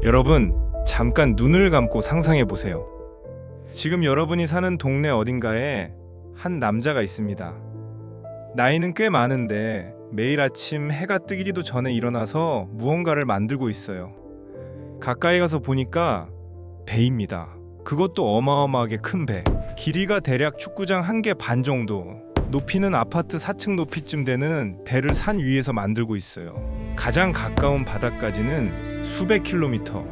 여러분, 잠깐 눈을 감고 상상해 보세요. 지금 여러분이 사는 동네 어딘가에 한 남자가 있습니다. 나이는 꽤 많은데 매일 아침 해가 뜨기도 전에 일어나서 무언가를 만들고 있어요. 가까이 가서 보니까 배입니다. 그것도 어마어마하게 큰 배. 길이가 대략 축구장 1개 반 정도, 높이는 아파트 4층 높이쯤 되는 배를 산 위에서 만들고 있어요. 가장 가까운 바다까지는 수백 킬로미터.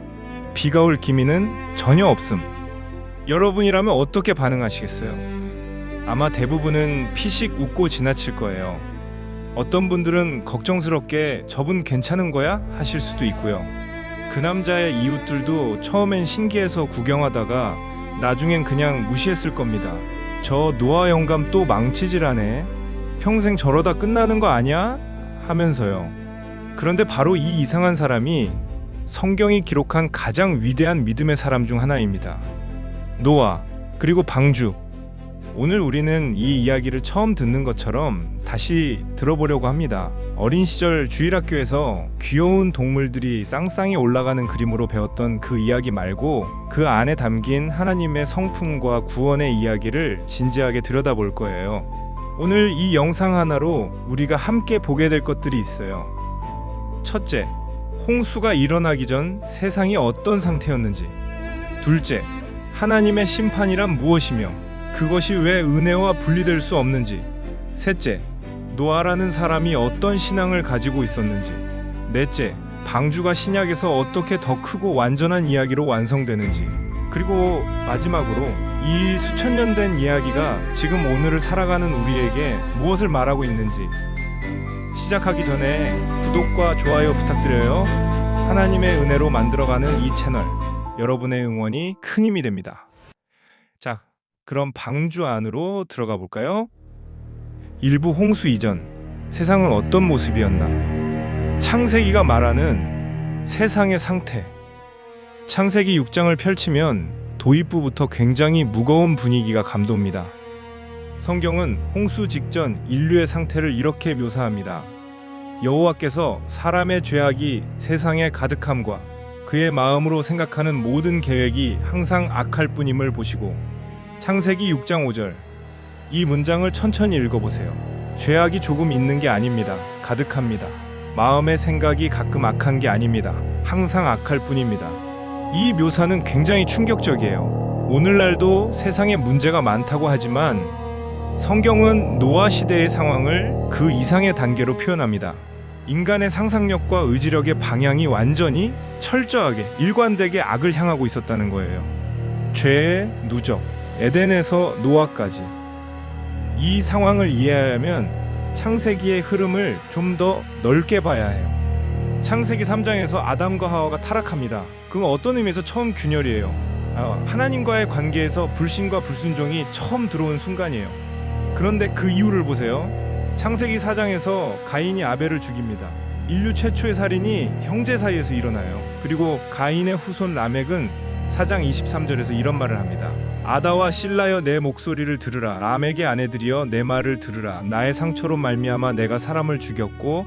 비가 올 기미는 전혀 없음. 여러분이라면 어떻게 반응하시겠어요? 아마 대부분은 피식 웃고 지나칠 거예요. 어떤 분들은 걱정스럽게 저분 괜찮은 거야? 하실 수도 있고요. 그 남자의 이웃들도 처음엔 신기해서 구경하다가 나중엔 그냥 무시했을 겁니다. 저 노아 영감 또 망치질하네. 평생 저러다 끝나는 거 아니야? 하면서요. 그런데 바로 이 이상한 사람이 성경이 기록한 가장 위대한 믿음의 사람 중 하나입니다. 노아, 그리고 방주. 오늘 우리는 이 이야기를 처음 듣는 것처럼 다시 들어보려고 합니다. 어린 시절 주일학교에서 귀여운 동물들이 쌍쌍이 올라가는 그림으로 배웠던 그 이야기 말고 그 안에 담긴 하나님의 성품과 구원의 이야기를 진지하게 들여다볼 거예요. 오늘 이 영상 하나로 우리가 함께 보게 될 것들이 있어요. 첫째, 홍수가 일어나기 전 세상이 어떤 상태였는지. 둘째, 하나님의 심판이란 무엇이며 그것이 왜 은혜와 분리될 수 없는지. 셋째, 노아라는 사람이 어떤 신앙을 가지고 있었는지. 넷째, 방주가 신약에서 어떻게 더 크고 완전한 이야기로 완성되는지. 그리고 마지막으로 이 수천 년 된 이야기가 지금 오늘을 살아가는 우리에게 무엇을 말하고 있는지. 시작하기 전에 구독과 좋아요 부탁드려요. 하나님의 은혜로 만들어가는 이 채널, 여러분의 응원이 큰 힘이 됩니다. 자, 그럼 방주 안으로 들어가 볼까요? 일부 홍수 이전, 세상은 어떤 모습이었나? 창세기가 말하는 세상의 상태. 창세기 6장을 펼치면 도입부부터 굉장히 무거운 분위기가 감돕니다. 성경은 홍수 직전 인류의 상태를 이렇게 묘사합니다. 여호와께서 사람의 죄악이 세상에 가득함과 그의 마음으로 생각하는 모든 계획이 항상 악할 뿐임을 보시고. 창세기 6장 5절. 이 문장을 천천히 읽어보세요. 죄악이 조금 있는 게 아닙니다. 가득합니다. 마음의 생각이 가끔 악한 게 아닙니다. 항상 악할 뿐입니다. 이 묘사는 굉장히 충격적이에요. 오늘날도 세상에 문제가 많다고 하지만 성경은 노아 시대의 상황을 그 이상의 단계로 표현합니다. 인간의 상상력과 의지력의 방향이 완전히 철저하게 일관되게 악을 향하고 있었다는 거예요. 죄의 누적, 에덴에서 노아까지. 이 상황을 이해하려면 창세기의 흐름을 좀 더 넓게 봐야 해요. 창세기 3장에서 아담과 하와가 타락합니다. 그건 어떤 의미에서 처음 균열이에요. 하나님과의 관계에서 불신과 불순종이 처음 들어온 순간이에요. 그런데 그 이유를 보세요. 창세기 4장에서 가인이 아벨을 죽입니다. 인류 최초의 살인이 형제 사이에서 일어나요. 그리고 가인의 후손 라멕은 4장 23절에서 이런 말을 합니다. 아다와 실라여 내 목소리를 들으라. 라멕의 아내들이여 내 말을 들으라. 나의 상처로 말미암아 내가 사람을 죽였고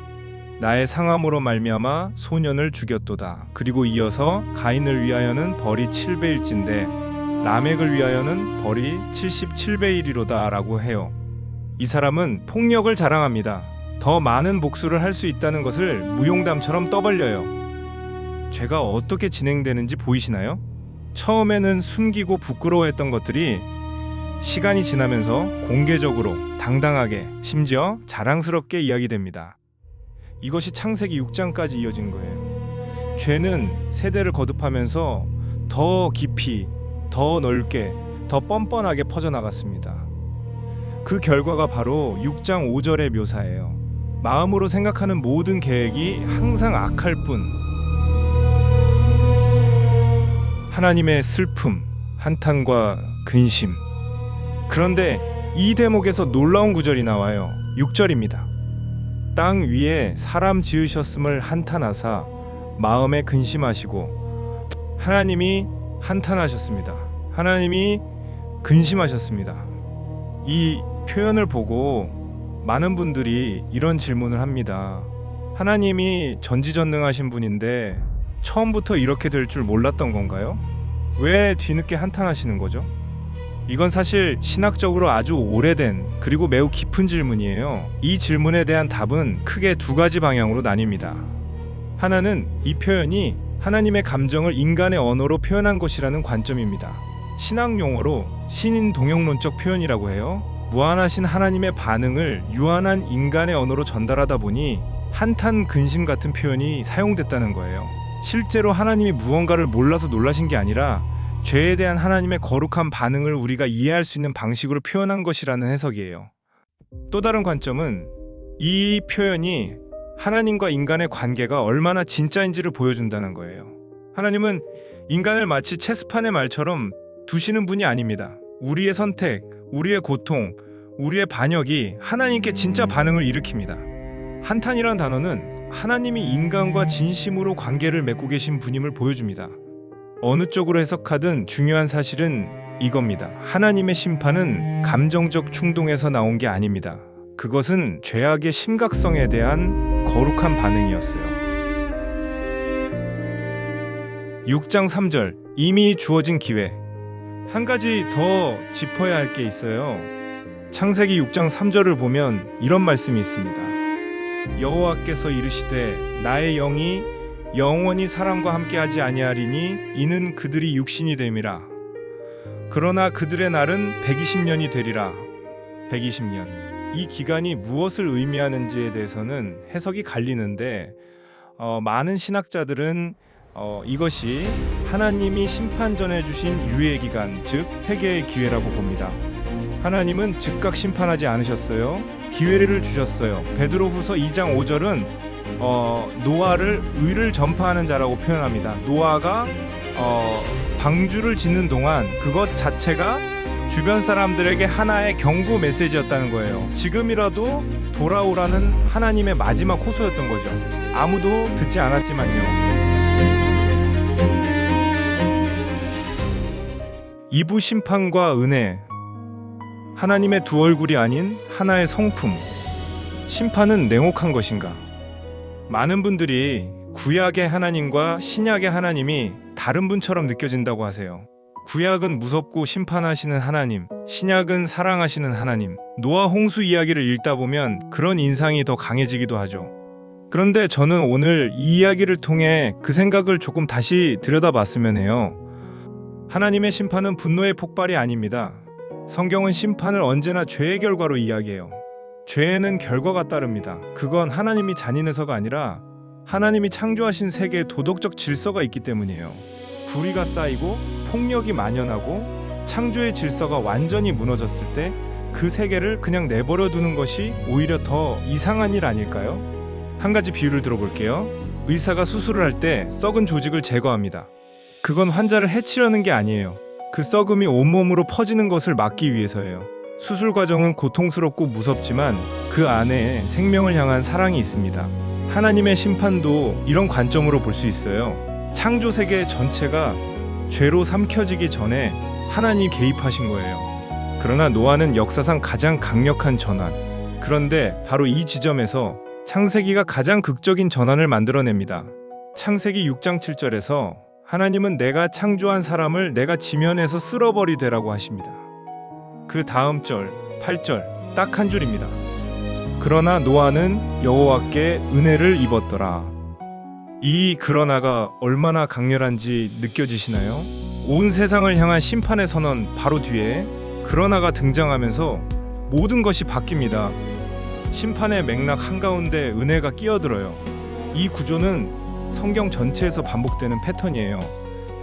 나의 상함으로 말미암아 소년을 죽였도다. 그리고 이어서 가인을 위하여는 벌이 7배일진데 라멕을 위하여는 벌이 77배이리로다 라고 해요. 이 사람은 폭력을 자랑합니다. 더 많은 복수를 할 수 있다는 것을 무용담처럼 떠벌려요. 죄가 어떻게 진행되는지 보이시나요? 처음에는 숨기고 부끄러워했던 것들이 시간이 지나면서 공개적으로 당당하게 심지어 자랑스럽게 이야기됩니다. 이것이 창세기 6장까지 이어진 거예요. 죄는 세대를 거듭하면서 더 깊이, 더 넓게, 더 뻔뻔하게 퍼져나갔습니다. 그 결과가 바로 6장 5절의 묘사예요. 마음으로 생각하는 모든 계획이 항상 악할 뿐. 하나님의 슬픔, 한탄과 근심. 그런데 이 대목에서 놀라운 구절이 나와요. 6절입니다. 땅 위에 사람 지으셨음을 한탄하사 마음에 근심하시고. 하나님이 한탄하셨습니다. 하나님이 근심하셨습니다. 이 표현을 보고 많은 분들이 이런 질문을 합니다. 하나님이 전지전능하신 분인데 처음부터 이렇게 될 줄 몰랐던 건가요? 왜 뒤늦게 한탄하시는 거죠? 이건 사실 신학적으로 아주 오래된 그리고 매우 깊은 질문이에요. 이 질문에 대한 답은 크게 두 가지 방향으로 나뉩니다. 하나는 이 표현이 하나님의 감정을 인간의 언어로 표현한 것이라는 관점입니다. 신학 용어로 신인 동형론적 표현이라고 해요. 무한하신 하나님의 반응을 유한한 인간의 언어로 전달하다 보니 한탄 근심 같은 표현이 사용됐다는 거예요. 실제로 하나님이 무언가를 몰라서 놀라신 게 아니라 죄에 대한 하나님의 거룩한 반응을 우리가 이해할 수 있는 방식으로 표현한 것이라는 해석이에요. 또 다른 관점은 이 표현이 하나님과 인간의 관계가 얼마나 진짜인지를 보여준다는 거예요. 하나님은 인간을 마치 체스판의 말처럼 두시는 분이 아닙니다. 우리의 선택, 우리의 고통, 우리의 반역이 하나님께 진짜 반응을 일으킵니다. 한탄이란 단어는 하나님이 인간과 진심으로 관계를 맺고 계신 분임을 보여줍니다. 어느 쪽으로 해석하든 중요한 사실은 이겁니다. 하나님의 심판은 감정적 충동에서 나온 게 아닙니다. 그것은 죄악의 심각성에 대한 거룩한 반응이었어요. 6장 3절 이미 주어진 기회. 한 가지 더 짚어야 할 게 있어요. 창세기 6장 3절을 보면 이런 말씀이 있습니다. 여호와께서 이르시되 나의 영이 영원히 사람과 함께하지 아니하리니 이는 그들이 육신이 됨이라. 그러나 그들의 날은 120년이 되리라. 120년. 이 기간이 무엇을 의미하는지에 대해서는 해석이 갈리는데 많은 신학자들은 이것이 하나님이 심판 전에 주신 유예 기간, 즉 회개의 기회라고 봅니다. 하나님은 즉각 심판하지 않으셨어요. 기회를 주셨어요. 베드로후서 2장 5절은 노아를 의를 전파하는 자라고 표현합니다. 노아가 방주를 짓는 동안 그것 자체가 주변 사람들에게 하나의 경고 메시지였다는 거예요. 지금이라도 돌아오라는 하나님의 마지막 호소였던 거죠. 아무도 듣지 않았지만요. 2부 심판과 은혜, 하나님의 두 얼굴이 아닌 하나의 성품. 심판은 냉혹한 것인가? 많은 분들이 구약의 하나님과 신약의 하나님이 다른 분처럼 느껴진다고 하세요. 구약은 무섭고 심판하시는 하나님, 신약은 사랑하시는 하나님. 노아 홍수 이야기를 읽다 보면 그런 인상이 더 강해지기도 하죠. 그런데 저는 오늘 이 이야기를 통해 그 생각을 조금 다시 들여다봤으면 해요. 하나님의 심판은 분노의 폭발이 아닙니다. 성경은 심판을 언제나 죄의 결과로 이야기해요. 죄에는 결과가 따릅니다. 그건 하나님이 잔인해서가 아니라 하나님이 창조하신 세계에 도덕적 질서가 있기 때문이에요. 불의가 쌓이고 폭력이 만연하고 창조의 질서가 완전히 무너졌을 때 그 세계를 그냥 내버려 두는 것이 오히려 더 이상한 일 아닐까요? 한 가지 비유를 들어볼게요. 의사가 수술을 할 때 썩은 조직을 제거합니다. 그건 환자를 해치려는 게 아니에요. 그 썩음이 온몸으로 퍼지는 것을 막기 위해서예요. 수술 과정은 고통스럽고 무섭지만 그 안에 생명을 향한 사랑이 있습니다. 하나님의 심판도 이런 관점으로 볼 수 있어요. 창조 세계 전체가 죄로 삼켜지기 전에 하나님이 개입하신 거예요. 그러나 노아는 역사상 가장 강력한 전환. 그런데 바로 이 지점에서 창세기가 가장 극적인 전환을 만들어냅니다. 창세기 6장 7절에서 하나님은 내가 창조한 사람을 내가 지면에서 쓸어버리되라고 하십니다. 그 다음 절 8절 딱 한 줄입니다. 그러나 노아는 여호와께 은혜를 입었더라. 이 그러나가 얼마나 강렬한지 느껴지시나요? 온 세상을 향한 심판의 선언 바로 뒤에 그러나가 등장하면서 모든 것이 바뀝니다. 심판의 맥락 한가운데 은혜가 끼어들어요. 이 구조는 성경 전체에서 반복되는 패턴이에요.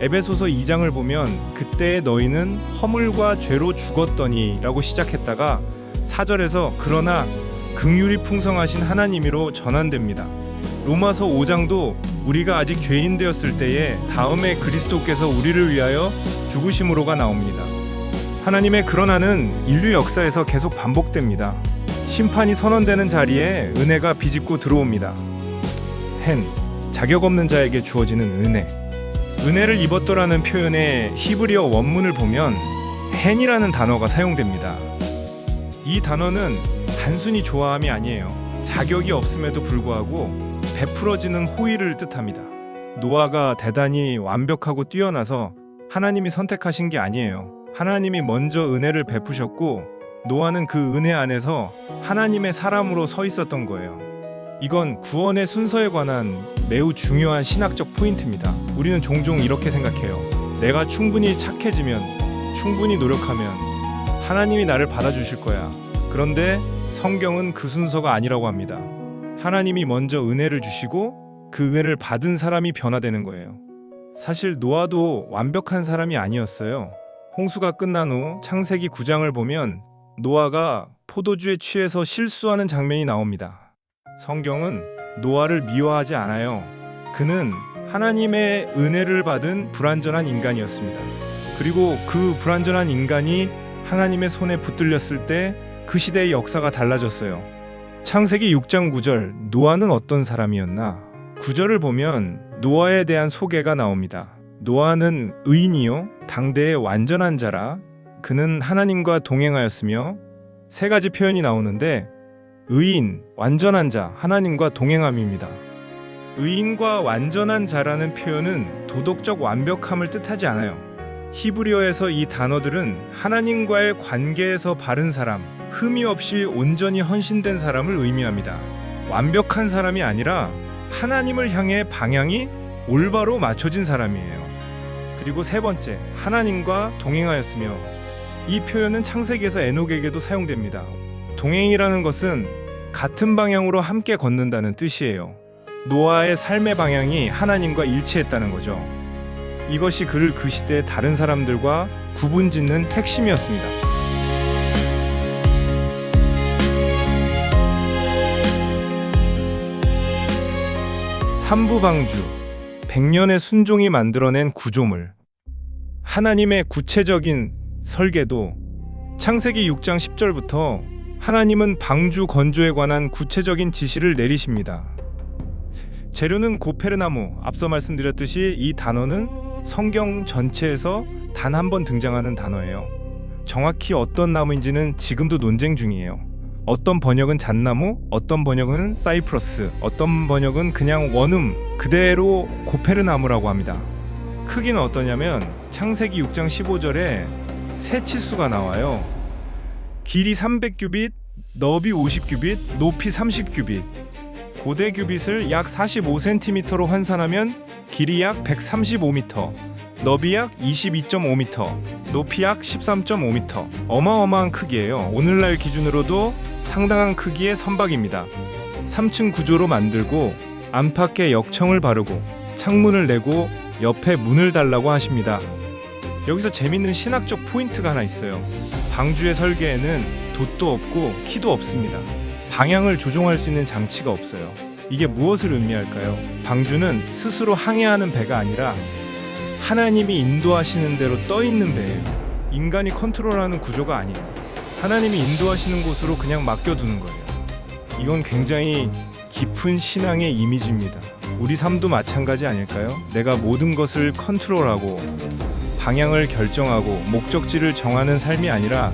에베소서 2장을 보면 그때 너희는 허물과 죄로 죽었더니 라고 시작했다가 4절에서 그러나 긍휼이 풍성하신 하나님이로 전환됩니다. 로마서 5장도 우리가 아직 죄인 되었을 때에 다음에 그리스도께서 우리를 위하여 죽으심으로가 나옵니다. 하나님의 그러나는 인류 역사에서 계속 반복됩니다. 심판이 선언되는 자리에 은혜가 비집고 들어옵니다. 헨, 자격 없는 자에게 주어지는 은혜. 은혜를 입었더라는 표현의 히브리어 원문을 보면 헨이라는 단어가 사용됩니다. 이 단어는 단순히 좋아함이 아니에요. 자격이 없음에도 불구하고 베풀어지는 호의를 뜻합니다. 노아가 대단히 완벽하고 뛰어나서 하나님이 선택하신 게 아니에요. 하나님이 먼저 은혜를 베푸셨고 노아는 그 은혜 안에서 하나님의 사람으로 서 있었던 거예요. 이건 구원의 순서에 관한 매우 중요한 신학적 포인트입니다. 우리는 종종 이렇게 생각해요. 내가 충분히 착해지면, 충분히 노력하면 하나님이 나를 받아주실 거야. 그런데 성경은 그 순서가 아니라고 합니다. 하나님이 먼저 은혜를 주시고 그 은혜를 받은 사람이 변화되는 거예요. 사실 노아도 완벽한 사람이 아니었어요. 홍수가 끝난 후 창세기 9장을 보면 노아가 포도주에 취해서 실수하는 장면이 나옵니다. 성경은 노아를 미워하지 않아요. 그는 하나님의 은혜를 받은 불완전한 인간이었습니다. 그리고 그 불완전한 인간이 하나님의 손에 붙들렸을 때 그 시대의 역사가 달라졌어요. 창세기 6장 9절, 노아는 어떤 사람이었나? 9절을 보면 노아에 대한 소개가 나옵니다. 노아는 의인이요 당대의 완전한 자라. 그는 하나님과 동행하였으며, 세 가지 표현이 나오는데 의인, 완전한 자, 하나님과 동행함입니다. 의인과 완전한 자라는 표현은 도덕적 완벽함을 뜻하지 않아요. 히브리어에서 이 단어들은 하나님과의 관계에서 바른 사람, 흠이 없이 온전히 헌신된 사람을 의미합니다. 완벽한 사람이 아니라 하나님을 향해 방향이 올바로 맞춰진 사람이에요. 그리고 세 번째, 하나님과 동행하였으며, 이 표현은 창세기에서 에녹에게도 사용됩니다. 동행이라는 것은 같은 방향으로 함께 걷는다는 뜻이에요. 노아의 삶의 방향이 하나님과 일치했다는 거죠. 이것이 그를 그 시대의 다른 사람들과 구분짓는 핵심이었습니다. 삼부방주, 100년의 순종이 만들어낸 구조물. 하나님의 구체적인 설계도. 창세기 6장 10절부터 하나님은 방주 건조에 관한 구체적인 지시를 내리십니다. 재료는 고페르나무. 앞서 말씀드렸듯이 이 단어는 성경 전체에서 단 한 번 등장하는 단어예요. 정확히 어떤 나무인지는 지금도 논쟁 중이에요. 어떤 번역은 잣나무, 어떤 번역은 사이프러스, 어떤 번역은 그냥 원음 그대로 고페르나무라고 합니다. 크기는 어떠냐면 창세기 6장 15절에 세 치수가 나와요. 길이 300규빗, 너비 50규빗, 높이 30규빗. 고대 규빗을 약 45cm로 환산하면 길이 약 135m, 너비 약 22.5m, 높이 약 13.5m. 어마어마한 크기예요. 오늘날 기준으로도 상당한 크기의 선박입니다. 3층 구조로 만들고 안팎에 역청을 바르고 창문을 내고 옆에 문을 달라고 하십니다. 여기서 재밌는 신학적 포인트가 하나 있어요. 방주의 설계에는 돛도 없고 키도 없습니다. 방향을 조종할 수 있는 장치가 없어요. 이게 무엇을 의미할까요? 방주는 스스로 항해하는 배가 아니라 하나님이 인도하시는 대로 떠있는 배예요. 인간이 컨트롤하는 구조가 아니에요. 하나님이 인도하시는 곳으로 그냥 맡겨두는 거예요. 이건 굉장히 깊은 신앙의 이미지입니다. 우리 삶도 마찬가지 아닐까요? 내가 모든 것을 컨트롤하고 방향을 결정하고 목적지를 정하는 삶이 아니라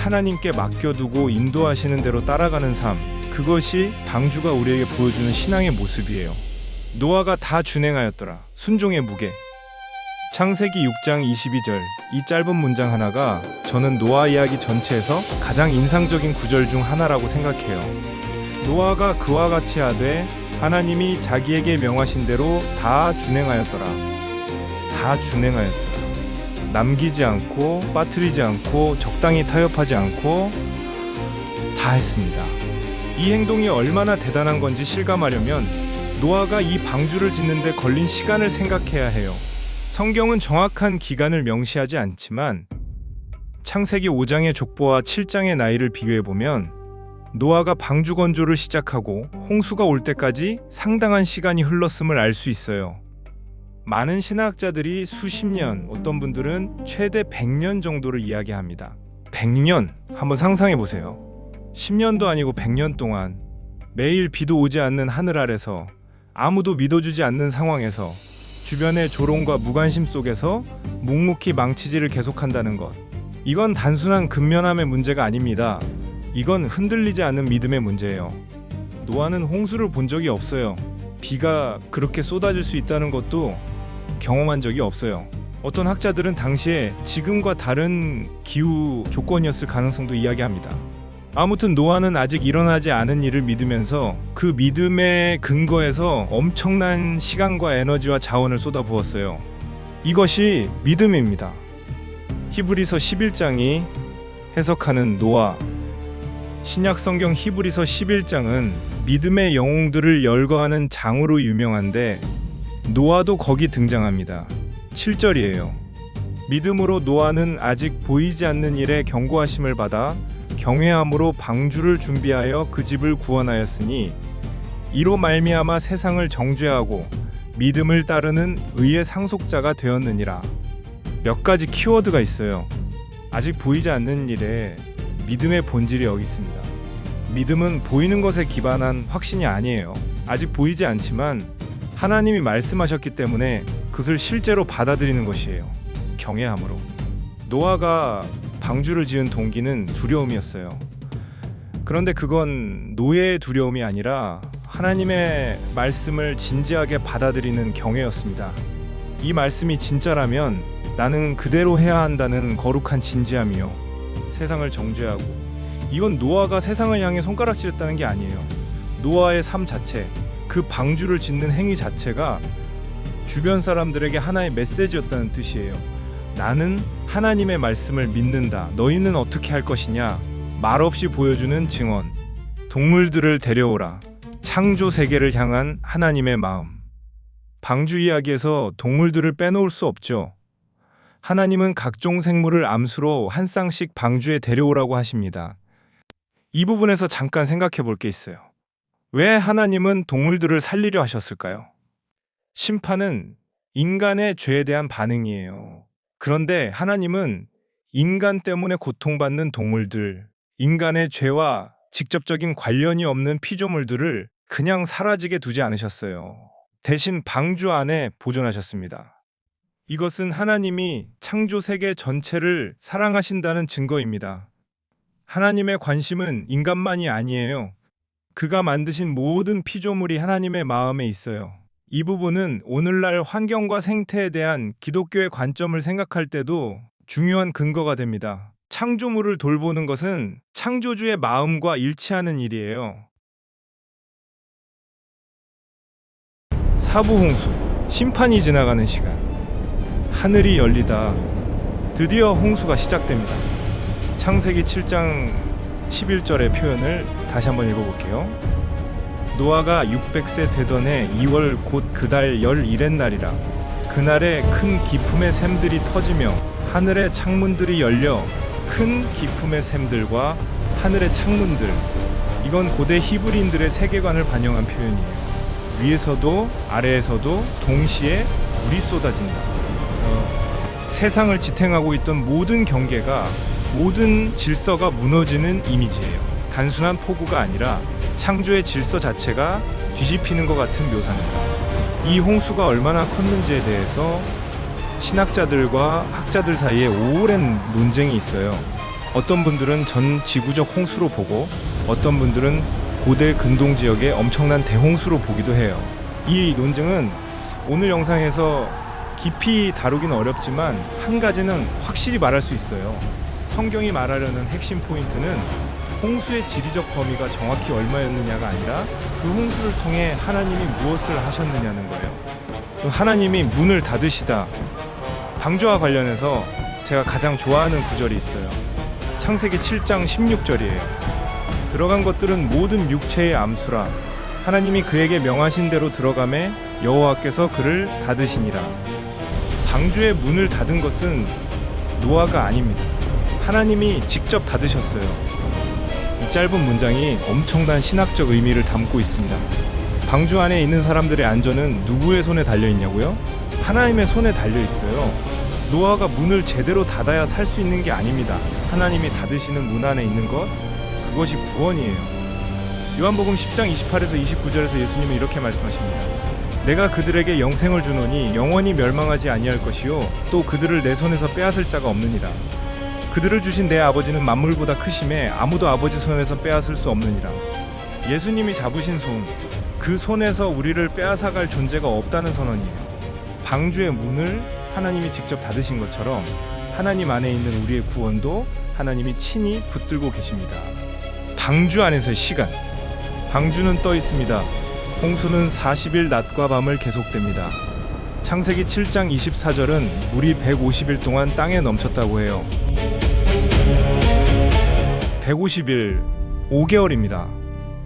하나님께 맡겨두고 인도하시는 대로 따라가는 삶, 그것이 방주가 우리에게 보여주는 신앙의 모습이에요. 노아가 다 준행하였더라. 순종의 무게. 창세기 6장 22절, 이 짧은 문장 하나가 저는 노아 이야기 전체에서 가장 인상적인 구절 중 하나라고 생각해요. 노아가 그와 같이 하되 하나님이 자기에게 명하신 대로 다 준행하였더라. 다 준행하였더라. 남기지 않고 빠뜨리지 않고 적당히 타협하지 않고 다 했습니다. 이 행동이 얼마나 대단한 건지 실감하려면 노아가 이 방주를 짓는 데 걸린 시간을 생각해야 해요. 성경은 정확한 기간을 명시하지 않지만 창세기 5장의 족보와 7장의 나이를 비교해보면 노아가 방주 건조를 시작하고 홍수가 올 때까지 상당한 시간이 흘렀음을 알 수 있어요. 많은 신학자들이 수십 년, 어떤 분들은 최대 100년 정도를 이야기합니다. 100년? 한번 상상해 보세요. 10년도 아니고 100년 동안 매일 비도 오지 않는 하늘 아래서 아무도 믿어주지 않는 상황에서 주변의 조롱과 무관심 속에서 묵묵히 망치질을 계속한다는 것. 이건 단순한 근면함의 문제가 아닙니다. 이건 흔들리지 않는 믿음의 문제예요. 노아는 홍수를 본 적이 없어요. 비가 그렇게 쏟아질 수 있다는 것도 경험한 적이 없어요. 어떤 학자들은 당시에 지금과 다른 기후 조건이었을 가능성도 이야기합니다. 아무튼 노아는 아직 일어나지 않은 일을 믿으면서 그 믿음의 근거에서 엄청난 시간과 에너지와 자원을 쏟아부었어요. 이것이 믿음입니다. 히브리서 11장이 해석하는 노아. 신약 성경 히브리서 11장은 믿음의 영웅들을 열거하는 장으로 유명한데 노아도 거기 등장합니다. 7절이에요. 믿음으로 노아는 아직 보이지 않는 일에 경고하심을 받아 경외함으로 방주를 준비하여 그 집을 구원하였으니 이로 말미암아 세상을 정죄하고 믿음을 따르는 의의 상속자가 되었느니라. 몇 가지 키워드가 있어요. 아직 보이지 않는 일에 믿음의 본질이 여기 있습니다. 믿음은 보이는 것에 기반한 확신이 아니에요. 아직 보이지 않지만 하나님이 말씀하셨기 때문에 그것을 실제로 받아들이는 것이에요. 경외함으로. 노아가 방주를 지은 동기는 두려움이었어요. 그런데 그건 노예의 두려움이 아니라 하나님의 말씀을 진지하게 받아들이는 경외였습니다. 이 말씀이 진짜라면 나는 그대로 해야 한다는 거룩한 진지함이요. 세상을 정죄하고. 이건 노아가 세상을 향해 손가락질했다는 게 아니에요. 노아의 삶 자체, 그 방주를 짓는 행위 자체가 주변 사람들에게 하나의 메시지였다는 뜻이에요. 나는 하나님의 말씀을 믿는다. 너희는 어떻게 할 것이냐? 말없이 보여주는 증언. 동물들을 데려오라. 창조 세계를 향한 하나님의 마음. 방주 이야기에서 동물들을 빼놓을 수 없죠. 하나님은 각종 생물을 암수로 한 쌍씩 방주에 데려오라고 하십니다. 이 부분에서 잠깐 생각해 볼 게 있어요. 왜 하나님은 동물들을 살리려 하셨을까요? 심판은 인간의 죄에 대한 반응이에요. 그런데 하나님은 인간 때문에 고통받는 동물들, 인간의 죄와 직접적인 관련이 없는 피조물들을 그냥 사라지게 두지 않으셨어요. 대신 방주 안에 보존하셨습니다. 이것은 하나님이 창조 세계 전체를 사랑하신다는 증거입니다. 하나님의 관심은 인간만이 아니에요. 그가 만드신 모든 피조물이 하나님의 마음에 있어요. 이 부분은 오늘날 환경과 생태에 대한 기독교의 관점을 생각할 때도 중요한 근거가 됩니다. 창조물을 돌보는 것은 창조주의 마음과 일치하는 일이에요. 사부홍수, 심판이 지나가는 시간. 하늘이 열리다 드디어 홍수가 시작됩니다. 창세기 7장 11절의 표현을 다시 한번 읽어볼게요. 노아가 600세 되던 해 2월 곧 그달 11의 날이라. 그날에 큰 기품의 샘들이 터지며 하늘의 창문들이 열려 큰 기품의 샘들과 하늘의 창문들. 이건 고대 히브리인들의 세계관을 반영한 표현이에요. 위에서도 아래에서도 동시에 물이 쏟아진다. 세상을 지탱하고 있던 모든 경계가, 모든 질서가 무너지는 이미지예요. 단순한 폭우가 아니라 창조의 질서 자체가 뒤집히는 것 같은 묘사입니다. 이 홍수가 얼마나 컸는지에 대해서 신학자들과 학자들 사이에 오랜 논쟁이 있어요. 어떤 분들은 전 지구적 홍수로 보고 어떤 분들은 고대 근동 지역의 엄청난 대홍수로 보기도 해요. 이 논쟁은 오늘 영상에서 깊이 다루기는 어렵지만 한 가지는 확실히 말할 수 있어요. 성경이 말하려는 핵심 포인트는 홍수의 지리적 범위가 정확히 얼마였느냐가 아니라 그 홍수를 통해 하나님이 무엇을 하셨느냐는 거예요. 하나님이 문을 닫으시다. 방주와 관련해서 제가 가장 좋아하는 구절이 있어요. 창세기 7장 16절이에요. 들어간 것들은 모든 육체의 암수라. 하나님이 그에게 명하신 대로 들어가매 여호와께서 그를 닫으시니라. 방주의 문을 닫은 것은 노아가 아닙니다. 하나님이 직접 닫으셨어요. 이 짧은 문장이 엄청난 신학적 의미를 담고 있습니다. 방주 안에 있는 사람들의 안전은 누구의 손에 달려 있냐고요? 하나님의 손에 달려 있어요. 노아가 문을 제대로 닫아야 살 수 있는 게 아닙니다. 하나님이 닫으시는 문 안에 있는 것, 그것이 구원이에요. 요한복음 10장 28에서 29절에서 예수님은 이렇게 말씀하십니다. 내가 그들에게 영생을 주노니 영원히 멸망하지 아니할 것이요 또 그들을 내 손에서 빼앗을 자가 없느니라. 그들을 주신 내 아버지는 만물보다 크심에 아무도 아버지 손에서 빼앗을 수 없느니라. 예수님이 잡으신 손, 그 손에서 우리를 빼앗아갈 존재가 없다는 선언이에요. 방주의 문을 하나님이 직접 닫으신 것처럼 하나님 안에 있는 우리의 구원도 하나님이 친히 붙들고 계십니다. 방주 안에서의 시간. 방주는 떠 있습니다. 홍수는 40일 낮과 밤을 계속됩니다. 창세기 7장 24절은 물이 150일 동안 땅에 넘쳤다고 해요. 150일, 5개월입니다.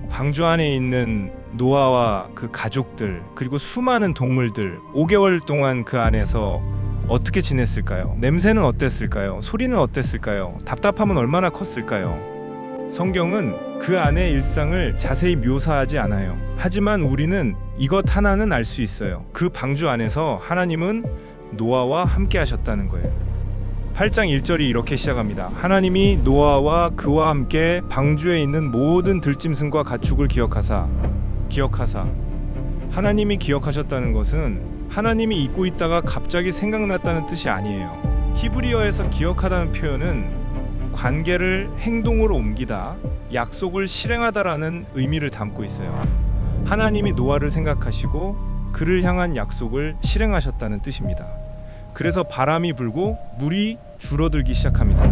방주 안에 있는 노아와 그 가족들, 그리고 수많은 동물들 5개월 동안 그 안에서 어떻게 지냈을까요? 냄새는 어땠을까요? 소리는 어땠을까요? 답답함은 얼마나 컸을까요? 성경은 그 안의 일상을 자세히 묘사하지 않아요. 하지만 우리는 이것 하나는 알 수 있어요. 그 방주 안에서 하나님은 노아와 함께 하셨다는 거예요. 8장 1절이 이렇게 시작합니다. 하나님이 노아와 그와 함께 방주에 있는 모든 들짐승과 가축을 기억하사. 하나님이 기억하셨다는 것은 하나님이 잊고 있다가 갑자기 생각났다는 뜻이 아니에요. 히브리어에서 기억하다는 표현은 관계를 행동으로 옮기다, 약속을 실행하다라는 의미를 담고 있어요. 하나님이 노아를 생각하시고 그를 향한 약속을 실행하셨다는 뜻입니다. 그래서 바람이 불고 물이 줄어들기 시작합니다.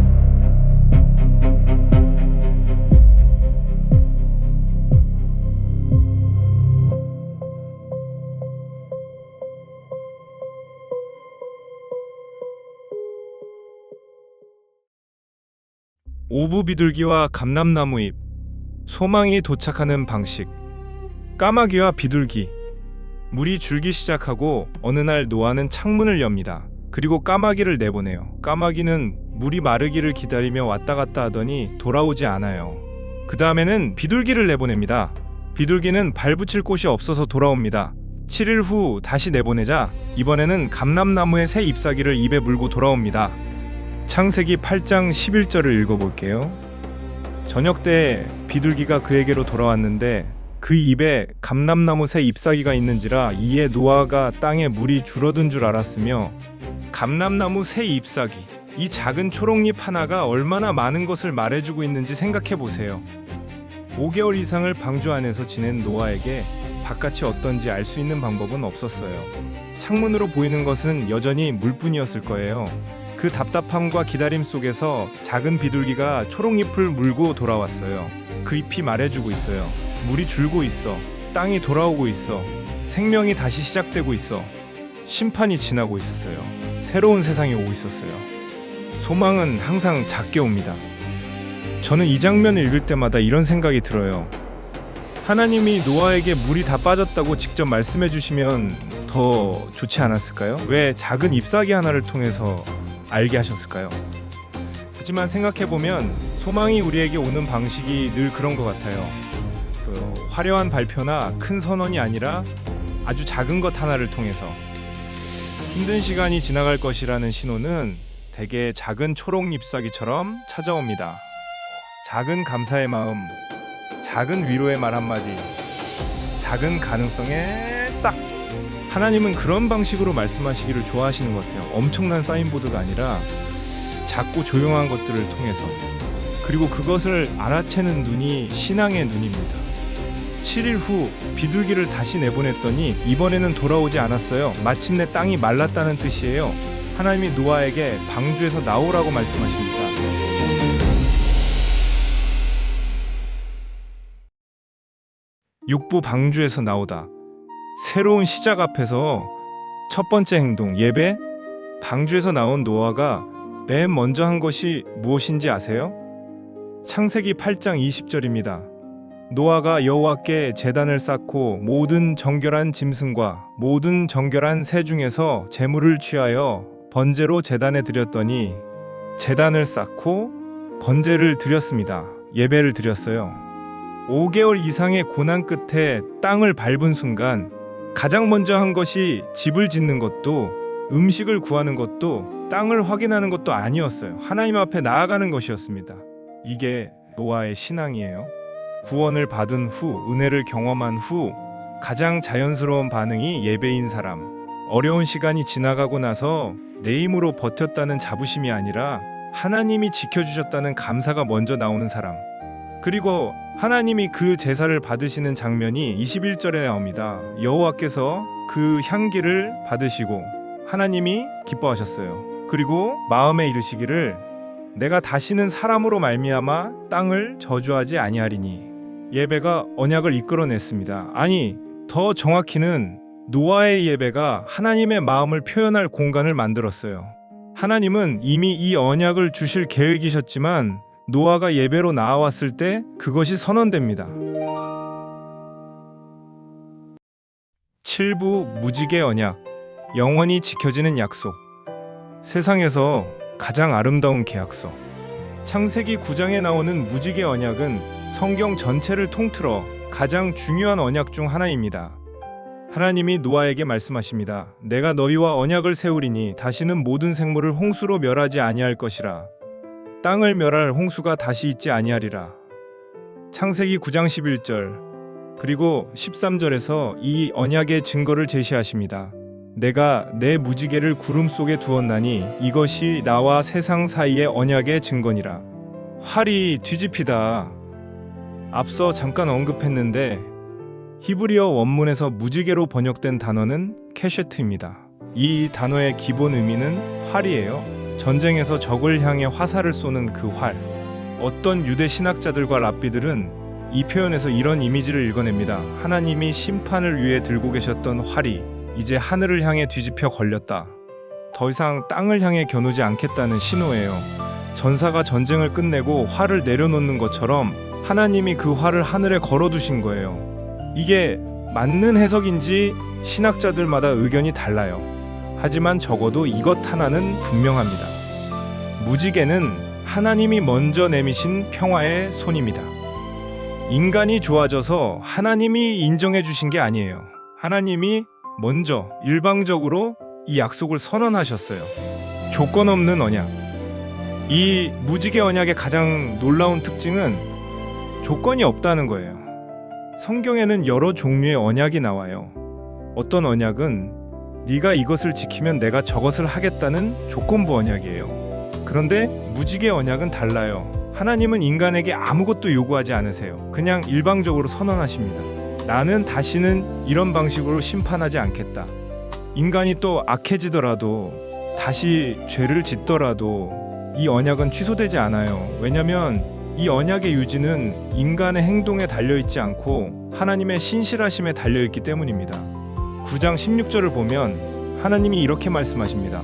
오부 비둘기와 감람나무 잎, 소망이 도착하는 방식. 까마귀와 비둘기. 물이 줄기 시작하고 어느 날 노아는 창문을 엽니다. 그리고 까마귀를 내보내요. 까마귀는 물이 마르기를 기다리며 왔다 갔다 하더니 돌아오지 않아요. 그 다음에는 비둘기를 내보냅니다. 비둘기는 발붙일 곳이 없어서 돌아옵니다. 7일 후 다시 내보내자 이번에는 감람나무의 새 잎사귀를 입에 물고 돌아옵니다. 창세기 8장 11절을 읽어볼게요. 저녁 때 비둘기가 그에게로 돌아왔는데 그 입에 감람나무 새 잎사귀가 있는지라 이에 노아가 땅에 물이 줄어든 줄 알았으며 감람나무 새 잎사귀, 이 작은 초록잎 하나가 얼마나 많은 것을 말해주고 있는지 생각해보세요. 5개월 이상을 방주 안에서 지낸 노아에게 바깥이 어떤지 알 수 있는 방법은 없었어요. 창문으로 보이는 것은 여전히 물뿐이었을 거예요. 그 답답함과 기다림 속에서 작은 비둘기가 초록잎을 물고 돌아왔어요. 그 잎이 말해주고 있어요. 물이 줄고 있어. 땅이 돌아오고 있어. 생명이 다시 시작되고 있어. 심판이 지나고 있었어요. 새로운 세상이 오고 있었어요. 소망은 항상 작게 옵니다. 저는 이 장면을 읽을 때마다 이런 생각이 들어요. 하나님이 노아에게 물이 다 빠졌다고 직접 말씀해 주시면 더 좋지 않았을까요? 왜 작은 잎사귀 하나를 통해서 알게 하셨을까요? 하지만 생각해보면 소망이 우리에게 오는 방식이 늘 그런 것 같아요. 화려한 발표나 큰 선언이 아니라 아주 작은 것 하나를 통해서. 힘든 시간이 지나갈 것이라는 신호는 대개 작은 초록 잎사귀처럼 찾아옵니다. 작은 감사의 마음, 작은 위로의 말 한마디, 작은 가능성에 싹. 하나님은 그런 방식으로 말씀하시기를 좋아하시는 것 같아요. 엄청난 사인보드가 아니라 작고 조용한 것들을 통해서. 그리고 그것을 알아채는 눈이 신앙의 눈입니다. 7일 후 비둘기를 다시 내보냈더니 이번에는 돌아오지 않았어요. 마침내 땅이 말랐다는 뜻이에요. 하나님이 노아에게 방주에서 나오라고 말씀하십니다. 육부 방주에서 나오다. 새로운 시작 앞에서 첫 번째 행동, 예배. 방주에서 나온 노아가 맨 먼저 한 것이 무엇인지 아세요? 창세기 8장 20절입니다. 노아가 여호와께 제단을 쌓고 모든 정결한 짐승과 모든 정결한 새 중에서 제물을 취하여 번제로 제단에 드렸더니, 제단을 쌓고 번제를 드렸습니다. 예배를 드렸어요. 5개월 이상의 고난 끝에 땅을 밟은 순간 가장 먼저 한 것이 집을 짓는 것도, 음식을 구하는 것도, 땅을 확인하는 것도 아니었어요. 하나님 앞에 나아가는 것이었습니다. 이게 노아의 신앙이에요. 구원을 받은 후, 은혜를 경험한 후 가장 자연스러운 반응이 예배인 사람. 어려운 시간이 지나가고 나서 내 힘으로 버텼다는 자부심이 아니라 하나님이 지켜주셨다는 감사가 먼저 나오는 사람. 그리고 하나님이 그 제사를 받으시는 장면이 21절에 나옵니다. 여호와께서 그 향기를 받으시고 하나님이 기뻐하셨어요. 그리고 마음에 이르시기를 내가 다시는 사람으로 말미암아 땅을 저주하지 아니하리니. 예배가 언약을 이끌어냈습니다. 아니, 더 정확히는 노아의 예배가 하나님의 마음을 표현할 공간을 만들었어요. 하나님은 이미 이 언약을 주실 계획이셨지만 노아가 예배로 나아왔을 때 그것이 선언됩니다. 7부 무지개 언약, 영원히 지켜지는 약속. 세상에서 가장 아름다운 계약서. 창세기 9장에 나오는 무지개 언약은 성경 전체를 통틀어 가장 중요한 언약 중 하나입니다. 하나님이 노아에게 말씀하십니다. 내가 너희와 언약을 세우리니 다시는 모든 생물을 홍수로 멸하지 아니할 것이라. 땅을 멸할 홍수가 다시 있지 아니하리라. 창세기 9장 11절 그리고 13절에서 이 언약의 증거를 제시하십니다. 내가 내 무지개를 구름 속에 두었나니 이것이 나와 세상 사이의 언약의 증거니라. 활이 뒤집히다. 앞서 잠깐 언급했는데 히브리어 원문에서 무지개로 번역된 단어는 캐셰트입니다. 이 단어의 기본 의미는 활이에요. 전쟁에서 적을 향해 화살을 쏘는 그 활. 어떤 유대 신학자들과 랍비들은 이 표현에서 이런 이미지를 읽어냅니다. 하나님이 심판을 위해 들고 계셨던 활이 이제 하늘을 향해 뒤집혀 걸렸다. 더 이상 땅을 향해 겨누지 않겠다는 신호예요. 전사가 전쟁을 끝내고 활을 내려놓는 것처럼 하나님이 그 활을 하늘에 걸어두신 거예요. 이게 맞는 해석인지 신학자들마다 의견이 달라요. 하지만 적어도 이것 하나는 분명합니다. 무지개는 하나님이 먼저 내미신 평화의 손입니다. 인간이 좋아져서 하나님이 인정해 주신 게 아니에요. 하나님이 먼저 일방적으로 이 약속을 선언하셨어요. 조건 없는 언약. 이 무지개 언약의 가장 놀라운 특징은 조건이 없다는 거예요. 성경에는 여러 종류의 언약이 나와요. 어떤 언약은 네가 이것을 지키면 내가 저것을 하겠다는 조건부 언약이에요. 그런데 무지개 언약은 달라요. 하나님은 인간에게 아무것도 요구하지 않으세요. 그냥 일방적으로 선언하십니다. 나는 다시는 이런 방식으로 심판하지 않겠다. 인간이 또 악해지더라도 다시 죄를 짓더라도 이 언약은 취소되지 않아요. 왜냐하면 이 언약의 유지는 인간의 행동에 달려있지 않고 하나님의 신실하심에 달려있기 때문입니다. 9장 16절을 보면 하나님이 이렇게 말씀하십니다.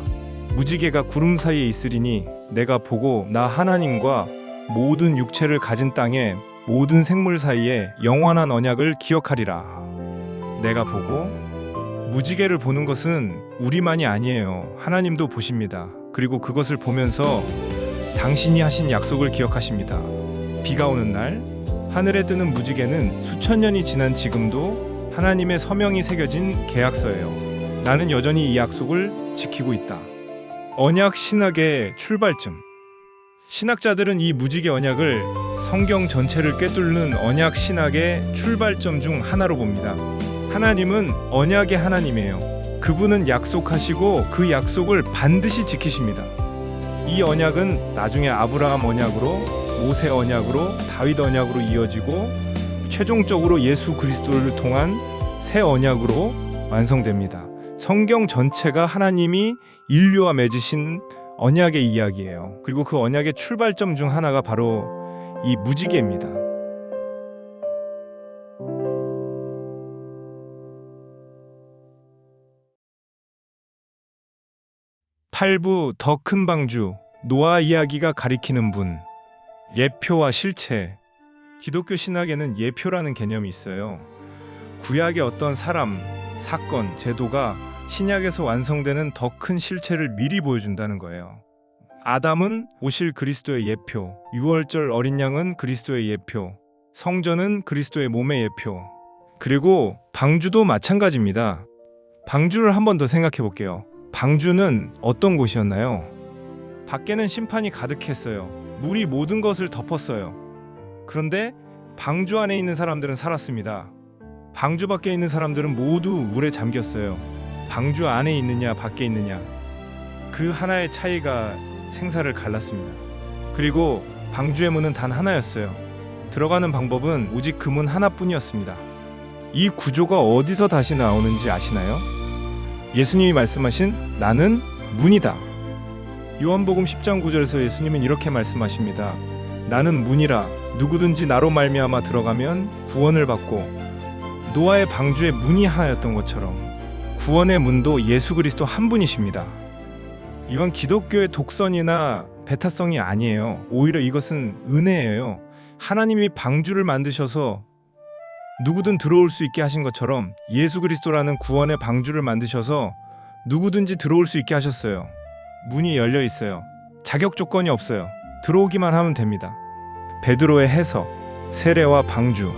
무지개가 구름 사이에 있으리니 내가 보고 나 하나님과 모든 육체를 가진 땅의 모든 생물 사이에 영원한 언약을 기억하리라. 내가 보고 무지개를 보는 것은 우리만이 아니에요. 하나님도 보십니다. 그리고 그것을 보면서 당신이 하신 약속을 기억하십니다. 비가 오는 날 하늘에 뜨는 무지개는 수천 년이 지난 지금도 하나님의 서명이 새겨진 계약서예요. 나는 여전히 이 약속을 지키고 있다. 언약 신학의 출발점. 신학자들은 이 무지개 언약을 성경 전체를 꿰뚫는 언약 신학의 출발점 중 하나로 봅니다. 하나님은 언약의 하나님이에요. 그분은 약속하시고 그 약속을 반드시 지키십니다. 이 언약은 나중에 아브라함 언약으로, 모세 언약으로, 다윗 언약으로 이어지고 최종적으로 예수 그리스도를 통한 새 언약으로 완성됩니다. 성경 전체가 하나님이 인류와 맺으신 언약의 이야기예요. 그리고 그 언약의 출발점 중 하나가 바로 이 무지개입니다. 팔부 더 큰 방주, 노아 이야기가 가리키는 분. 예표와 실체. 기독교 신학에는 예표라는 개념이 있어요. 구약의 어떤 사람, 사건, 제도가 신약에서 완성되는 더 큰 실체를 미리 보여준다는 거예요. 아담은 오실 그리스도의 예표, 유월절 어린 양은 그리스도의 예표, 성전은 그리스도의 몸의 예표. 그리고 방주도 마찬가지입니다. 방주를 한 번 더 생각해 볼게요. 방주는 어떤 곳이었나요? 밖에는 심판이 가득했어요. 물이 모든 것을 덮었어요. 그런데 방주 안에 있는 사람들은 살았습니다. 방주 밖에 있는 사람들은 모두 물에 잠겼어요. 방주 안에 있느냐 밖에 있느냐, 그 하나의 차이가 생사를 갈랐습니다. 그리고 방주의 문은 단 하나였어요. 들어가는 방법은 오직 그 문 하나뿐이었습니다. 이 구조가 어디서 다시 나오는지 아시나요? 예수님이 말씀하신 나는 문이다. 요한복음 10장 9절에서 예수님은 이렇게 말씀하십니다. 나는 문이라 누구든지 나로 말미암아 들어가면 구원을 받고, 노아의 방주에 문이 하나였던 것처럼 구원의 문도 예수 그리스도 한 분이십니다. 이건 기독교의 독선이나 배타성이 아니에요. 오히려 이것은 은혜예요. 하나님이 방주를 만드셔서 누구든 들어올 수 있게 하신 것처럼 예수 그리스도라는 구원의 방주를 만드셔서 누구든지 들어올 수 있게 하셨어요. 문이 열려 있어요. 자격 조건이 없어요. 들어오기만 하면 됩니다. 베드로의 해석, 세례와 방주.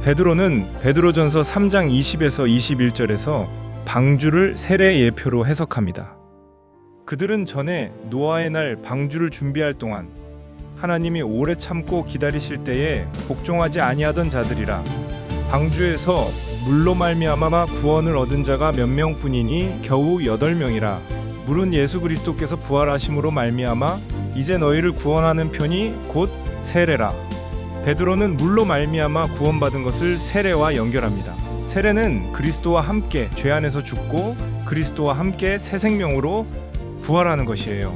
베드로는 베드로전서 3장 20에서 21절에서 방주를 세례 예표로 해석합니다. 그들은 전에 노아의 날 방주를 준비할 동안 하나님이 오래 참고 기다리실 때에 복종하지 아니하던 자들이라. 방주에서 물로 말미암아 구원을 얻은 자가 몇 명뿐이니 겨우 8명이라. 물은 예수 그리스도께서 부활하심으로 말미암아 이제 너희를 구원하는 편이 곧 세례라. 베드로는 물로 말미암아 구원받은 것을 세례와 연결합니다. 세례는 그리스도와 함께 죄 안에서 죽고 그리스도와 함께 새 생명으로 부활하는 것이에요.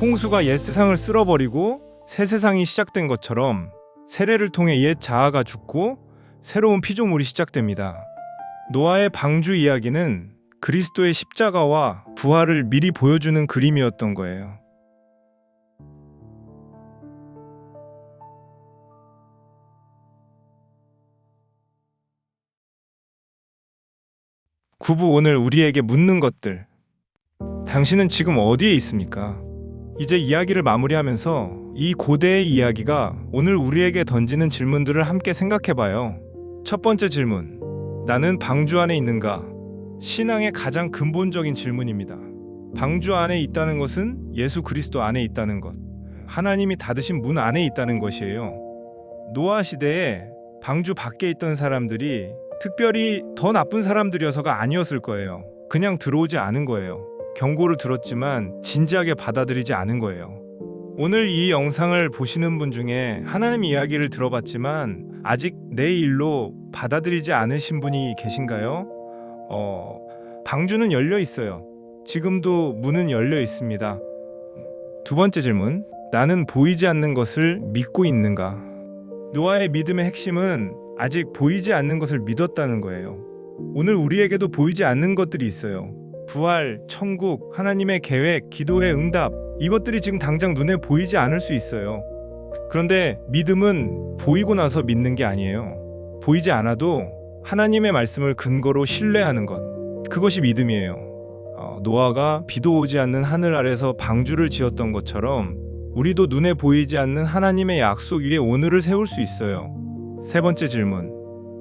홍수가 옛 세상을 쓸어버리고 새 세상이 시작된 것처럼 세례를 통해 옛 자아가 죽고 새로운 피조물이 시작됩니다. 노아의 방주 이야기는 그리스도의 십자가와 부활을 미리 보여주는 그림이었던 거예요. 구부, 오늘 우리에게 묻는 것들. 당신은 지금 어디에 있습니까? 이제 이야기를 마무리하면서 이 고대의 이야기가 오늘 우리에게 던지는 질문들을 함께 생각해봐요. 첫 번째 질문, 나는 방주 안에 있는가? 신앙의 가장 근본적인 질문입니다. 방주 안에 있다는 것은 예수 그리스도 안에 있다는 것, 하나님이 닫으신 문 안에 있다는 것이에요. 노아 시대에 방주 밖에 있던 사람들이 특별히 더 나쁜 사람들이어서가 아니었을 거예요. 그냥 들어오지 않은 거예요. 경고를 들었지만 진지하게 받아들이지 않은 거예요. 오늘 이 영상을 보시는 분 중에 하나님 이야기를 들어봤지만 아직 내 일로 받아들이지 않으신 분이 계신가요? 방주는 열려 있어요. 지금도 문은 열려 있습니다. 두 번째 질문, 나는 보이지 않는 것을 믿고 있는가? 노아의 믿음의 핵심은 아직 보이지 않는 것을 믿었다는 거예요. 오늘 우리에게도 보이지 않는 것들이 있어요. 부활, 천국, 하나님의 계획, 기도의 응답, 이것들이 지금 당장 눈에 보이지 않을 수 있어요. 그런데 믿음은 보이고 나서 믿는 게 아니에요. 보이지 않아도 하나님의 말씀을 근거로 신뢰하는 것, 그것이 믿음이에요. 노아가 비도 오지 않는 하늘 아래서 방주를 지었던 것처럼 우리도 눈에 보이지 않는 하나님의 약속 위에 오늘을 세울 수 있어요. 세 번째 질문,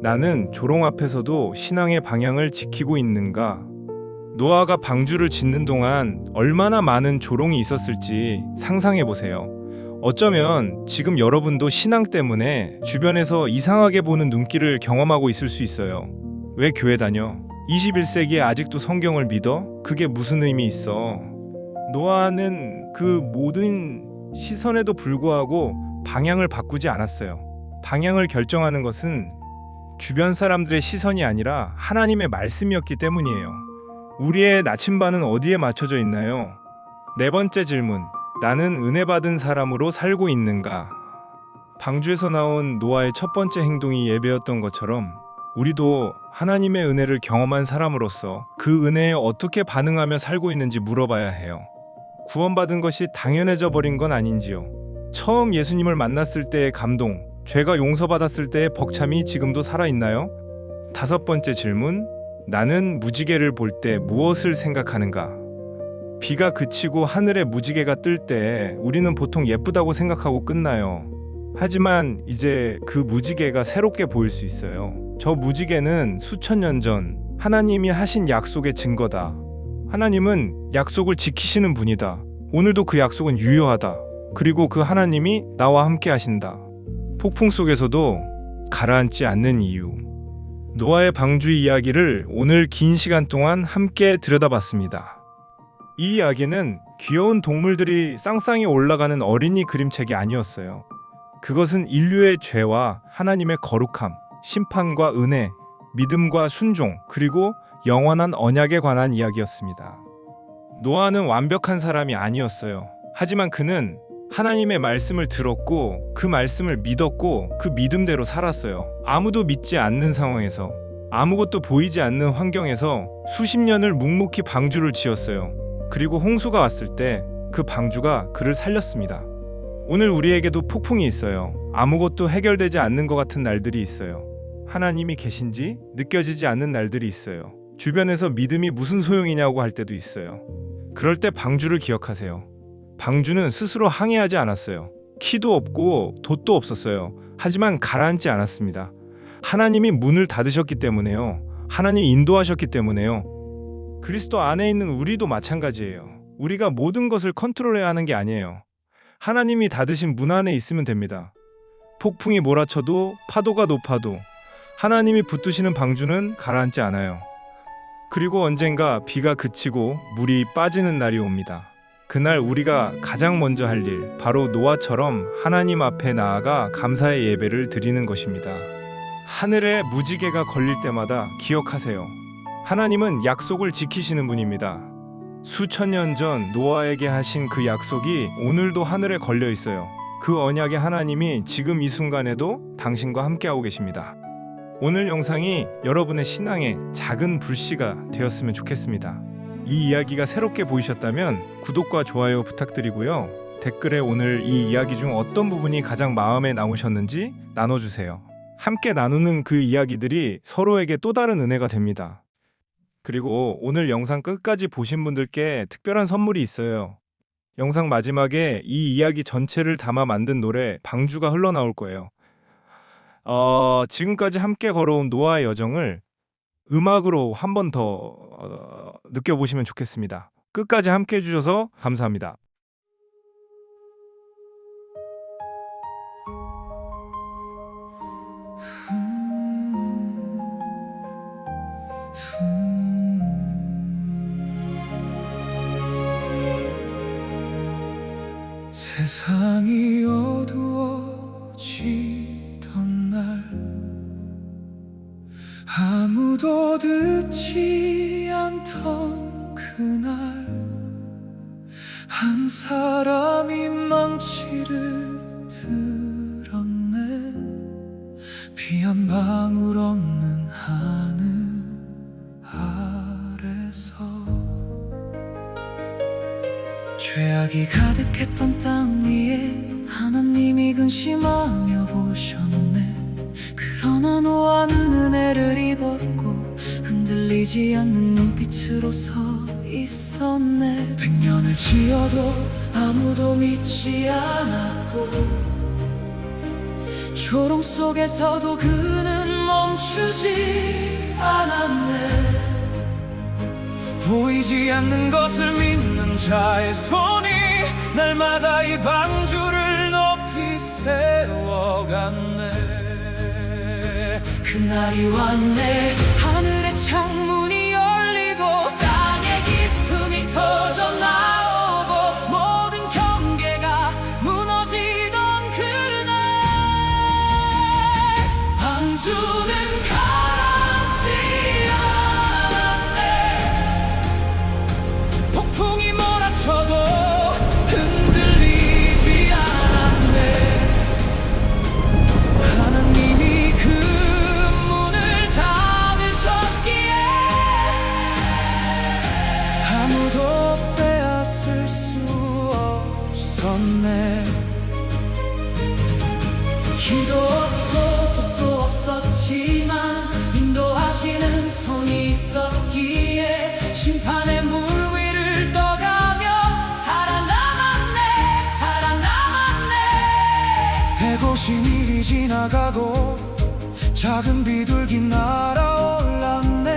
나는 조롱 앞에서도 신앙의 방향을 지키고 있는가? 노아가 방주를 짓는 동안 얼마나 많은 조롱이 있었을지 상상해 보세요. 어쩌면 지금 여러분도 신앙 때문에 주변에서 이상하게 보는 눈길을 경험하고 있을 수 있어요. 왜 교회 다녀? 21세기에 아직도 성경을 믿어? 그게 무슨 의미 있어? 노아는 그 모든 시선에도 불구하고 방향을 바꾸지 않았어요. 방향을 결정하는 것은 주변 사람들의 시선이 아니라 하나님의 말씀이었기 때문이에요. 우리의 나침반은 어디에 맞춰져 있나요? 네 번째 질문, 나는 은혜 받은 사람으로 살고 있는가? 방주에서 나온 노아의 첫 번째 행동이 예배였던 것처럼 우리도 하나님의 은혜를 경험한 사람으로서 그 은혜에 어떻게 반응하며 살고 있는지 물어봐야 해요. 구원받은 것이 당연해져 버린 건 아닌지요? 처음 예수님을 만났을 때의 감동, 죄가 용서받았을 때의 벅참이 지금도 살아있나요? 다섯 번째 질문, 나는 무지개를 볼 때 무엇을 생각하는가? 비가 그치고 하늘에 무지개가 뜰 때 우리는 보통 예쁘다고 생각하고 끝나요. 하지만 이제 그 무지개가 새롭게 보일 수 있어요. 저 무지개는 수천 년 전 하나님이 하신 약속의 증거다. 하나님은 약속을 지키시는 분이다. 오늘도 그 약속은 유효하다. 그리고 그 하나님이 나와 함께 하신다. 폭풍 속에서도 가라앉지 않는 이유. 노아의 방주 이야기를 오늘 긴 시간 동안 함께 들여다봤습니다. 이 이야기는 귀여운 동물들이 쌍쌍이 올라가는 어린이 그림책이 아니었어요. 그것은 인류의 죄와 하나님의 거룩함, 심판과 은혜, 믿음과 순종, 그리고 영원한 언약에 관한 이야기였습니다. 노아는 완벽한 사람이 아니었어요. 하지만 그는 하나님의 말씀을 들었고 그 말씀을 믿었고 그 믿음대로 살았어요. 아무도 믿지 않는 상황에서, 아무것도 보이지 않는 환경에서 수십 년을 묵묵히 방주를 지었어요. 그리고 홍수가 왔을 때 그 방주가 그를 살렸습니다. 오늘 우리에게도 폭풍이 있어요. 아무것도 해결되지 않는 것 같은 날들이 있어요. 하나님이 계신지 느껴지지 않는 날들이 있어요. 주변에서 믿음이 무슨 소용이냐고 할 때도 있어요. 그럴 때 방주를 기억하세요. 방주는 스스로 항해하지 않았어요. 키도 없고 돛도 없었어요. 하지만 가라앉지 않았습니다. 하나님이 문을 닫으셨기 때문에요. 하나님이 인도하셨기 때문에요. 그리스도 안에 있는 우리도 마찬가지예요. 우리가 모든 것을 컨트롤해야 하는 게 아니에요. 하나님이 닫으신 문 안에 있으면 됩니다. 폭풍이 몰아쳐도 파도가 높아도 하나님이 붙드시는 방주는 가라앉지 않아요. 그리고 언젠가 비가 그치고 물이 빠지는 날이 옵니다. 그날 우리가 가장 먼저 할 일, 바로 노아처럼 하나님 앞에 나아가 감사의 예배를 드리는 것입니다. 하늘에 무지개가 걸릴 때마다 기억하세요. 하나님은 약속을 지키시는 분입니다. 수천 년 전 노아에게 하신 그 약속이 오늘도 하늘에 걸려 있어요. 그 언약의 하나님이 지금 이 순간에도 당신과 함께하고 계십니다. 오늘 영상이 여러분의 신앙의 작은 불씨가 되었으면 좋겠습니다. 이 이야기가 새롭게 보이셨다면 구독과 좋아요 부탁드리고요. 댓글에 오늘 이 이야기 중 어떤 부분이 가장 마음에 남으셨는지 나눠주세요. 함께 나누는 그 이야기들이 서로에게 또 다른 은혜가 됩니다. 그리고 오늘 영상 끝까지 보신 분들께 특별한 선물이 있어요. 영상 마지막에 이 이야기 전체를 담아 만든 노래 방주가 흘러나올 거예요. 지금까지 함께 걸어온 노아의 여정을 음악으로 한 번 더 느껴보시면 좋겠습니다. 끝까지 함께 해주셔서 감사합니다. 세상이 어두워지던 날 아무도 듣지 않던 그날 한 사람이 망치를 들었네. 비 한 방울 없는 하늘 아래서 죄악이 가득했던 땅 위에 하나님이 근심하며 보셨네. 그러나 노아는 은혜를 입었고 흔들리지 않는 눈빛으로 서 있었네. 100년을 지어도 아무도 믿지 않았고 조롱 속에서도 그는 멈추지 않았네. 보이지 않는 것을 믿는 자의 손이 날마다 이 방주를 높이 세워갔네. 그날이 왔네. 하늘의 창문이 열리고 땅의 기쁨이 터져 나오고 모든 경계가 무너지던 그날 방주는 가라앉지 않았네. 폭풍이 몰아쳐도 흔들리지 않았네. 하나님이 그 문을 닫으셨기에 아무도 빼앗을 수 없었네. 기도 없고 뜻도 없었지만 인도하시는 손이 있었기에 심판의 물 위를 떠가며 살아남았네. 150일이 지나가고 작은 비둘기 날아올랐네.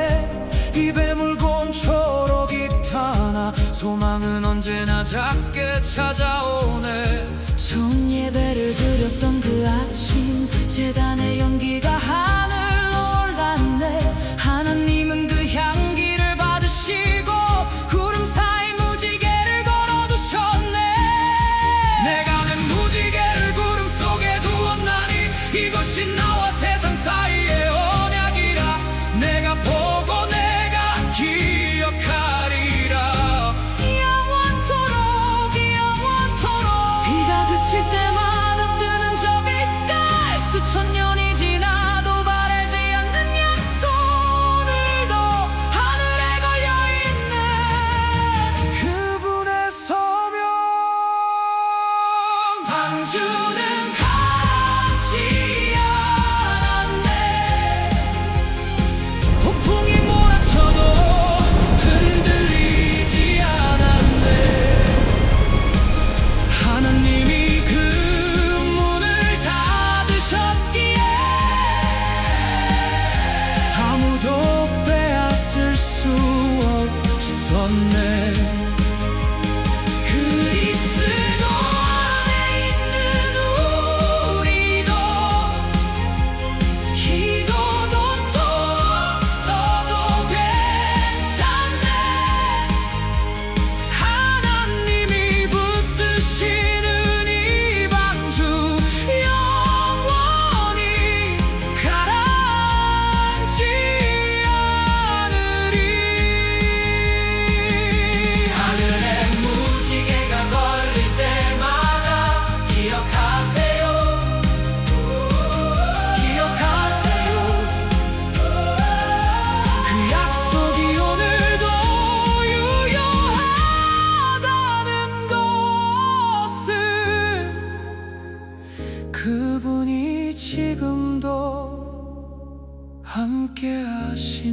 입에 물고 초록이 타나 소망은 언제나 작게 찾아오네. 좋은 예배를 드렸던 그 아침 제단의 연기가 하늘로 올랐네. 하나님은 그 향기를 받으시고 구름 사이 무지개를 걸어두셨네. 내가 낸 무지개를 구름 속에 두었네. 다시